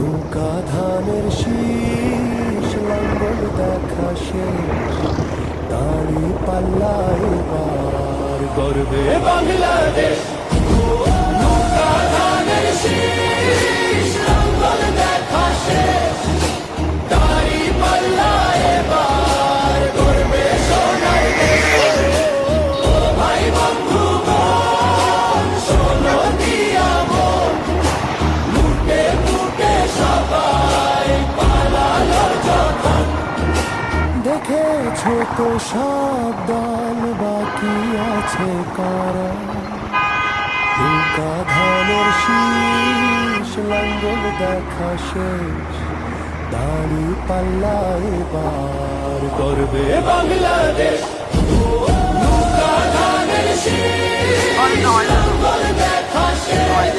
নৌকা ধানের শীষ লাঙ্গল দেখা শেষ, দাড়ি পাল্লা এবার গর্বে বাংলাদেশ। নৌকা ধানের শীষ লাঙ্গল দেখা শেষ, দাড়ি পাল্লা এবার গর্বে সোনার দেশ। ও ভাই বন্ধু গণ, শোনো দিয়া মন, লুটে লুটে সবাই পালালো যখন। দেখেছো তো সব দল, বাকি আছে কারা? নৌকা ধানের শীষ লাঙ্গল দেখা শেষ, দাড়ি পাল্লা এবার গর্বে বাংলাদেশ। নৌকা ধানের শীষ লাঙ্গল দেখা শেষ,